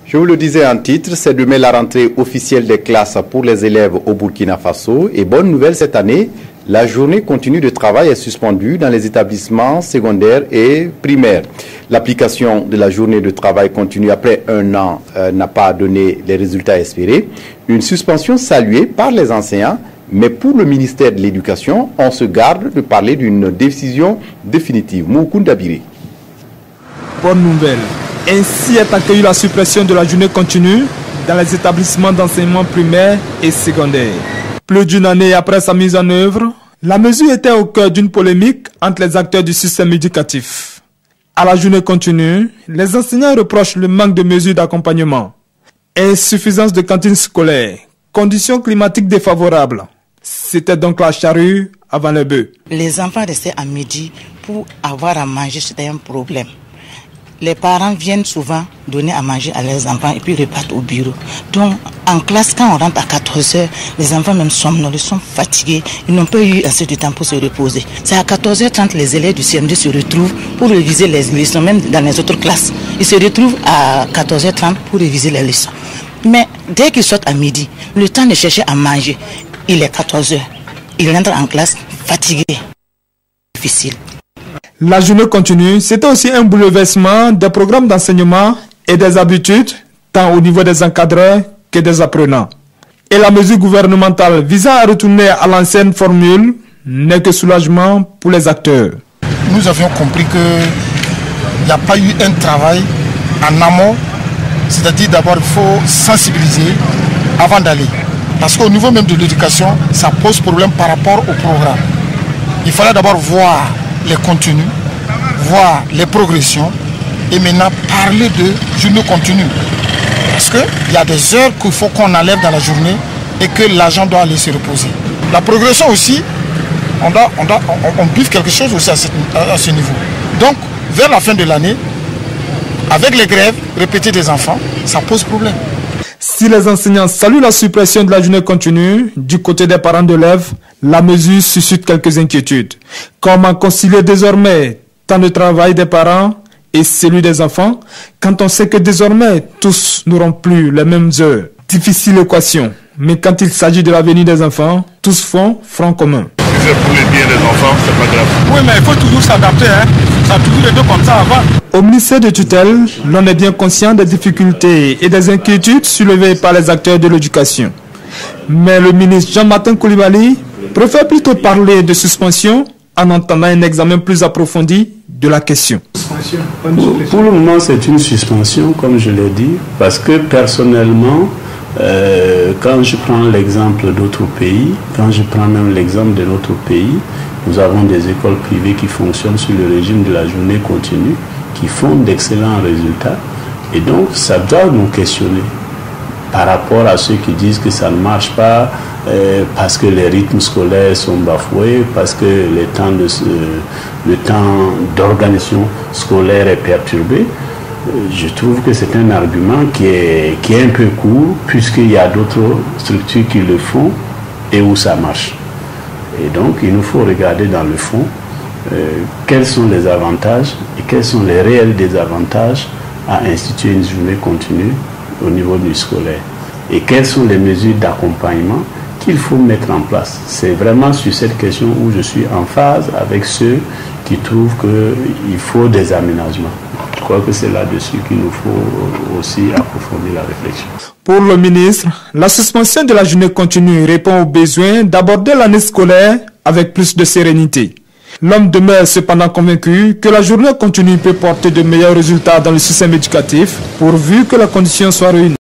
Je vous le disais en titre, c'est demain la rentrée officielle des classes pour les élèves au Burkina Faso. Et bonne nouvelle cette année, la journée continue de travail est suspendue dans les établissements secondaires et primaires. L'application de la journée de travail continue après un an n'a pas donné les résultats espérés. Une suspension saluée par les enseignants, mais pour le ministère de l'Éducation, on se garde de parler d'une décision définitive. Moukoun Dabiri. Bonne nouvelle. Ainsi est accueillie la suppression de la journée continue dans les établissements d'enseignement primaire et secondaire. Plus d'une année après sa mise en œuvre, la mesure était au cœur d'une polémique entre les acteurs du système éducatif. À la journée continue, les enseignants reprochent le manque de mesures d'accompagnement, insuffisance de cantines scolaires, conditions climatiques défavorables. C'était donc la charrue avant le bœuf. Les enfants restaient à midi pour avoir à manger, c'était un problème. Les parents viennent souvent donner à manger à leurs enfants et puis repartent au bureau. Donc, en classe, quand on rentre à 14 h, les enfants même somnolents, sont fatigués. Ils n'ont pas eu assez de temps pour se reposer. C'est à 14 h 30 les élèves du CM2 se retrouvent pour réviser les leçons, même dans les autres classes. Ils se retrouvent à 14 h 30 pour réviser les leçons. Mais dès qu'ils sortent à midi, le temps de chercher à manger, il est 14 h. Ils rentrent en classe fatigués. Difficile. La journée continue, c'était aussi un bouleversement des programmes d'enseignement et des habitudes, tant au niveau des encadreurs que des apprenants. Et la mesure gouvernementale visant à retourner à l'ancienne formule n'est que soulagement pour les acteurs. Nous avions compris qu'il n'y a pas eu un travail en amont, c'est-à-dire d'abord il faut sensibiliser avant d'aller. Parce qu'au niveau même de l'éducation, ça pose problème par rapport au programme. Il fallait d'abord voir les contenus, voir les progressions et maintenant parler de journée continue. Parce qu'il y a des heures qu'il faut qu'on enlève dans la journée et que l'agent doit aller se reposer. La progression aussi, on biffe quelque chose aussi à ce niveau. Donc, vers la fin de l'année, avec les grèves répétées des enfants, ça pose problème. Si les enseignants saluent la suppression de la journée continue, du côté des parents d'élèves, la mesure suscite quelques inquiétudes. Comment concilier désormais temps de travail des parents et celui des enfants, quand on sait que désormais tous n'auront plus les mêmes heures? Difficile équation, mais quand il s'agit de l'avenir des enfants, tous font front commun. Si c'est pour le bien des enfants, c'est pas grave. Oui, mais il faut toujours s'adapter, hein. Ça a toujours été comme ça avant. Au ministère de tutelle, l'on est bien conscient des difficultés et des inquiétudes soulevées par les acteurs de l'éducation. Mais le ministre Jean-Martin Coulibaly préfère plutôt parler de suspension en entendant un examen plus approfondi de la question. Pour le moment, c'est une suspension, comme je l'ai dit, parce que personnellement, quand je prends l'exemple d'autres pays, quand je prends même l'exemple de notre pays, nous avons des écoles privées qui fonctionnent sur le régime de la journée continue, qui font d'excellents résultats. Et donc, ça doit nous questionner par rapport à ceux qui disent que ça ne marche pas parce que les rythmes scolaires sont bafoués, parce que le temps d'organisation scolaire est perturbé. Je trouve que c'est un argument qui est un peu court, puisqu'il y a d'autres structures qui le font et où ça marche. Et donc, il nous faut regarder dans le fond quels sont les avantages et quels sont les réels désavantages à instituer une journée continue au niveau du scolaire. Et quelles sont les mesures d'accompagnement qu'il faut mettre en place. C'est vraiment sur cette question où je suis en phase avec ceux qui trouvent qu'il faut des aménagements. Je crois que c'est là-dessus qu'il nous faut aussi approfondir la réflexion. Pour le ministre, la suspension de la journée continue répond au besoin d'aborder l'année scolaire avec plus de sérénité. L'homme demeure cependant convaincu que la journée continue peut porter de meilleurs résultats dans le système éducatif pourvu que les conditions soient réunies.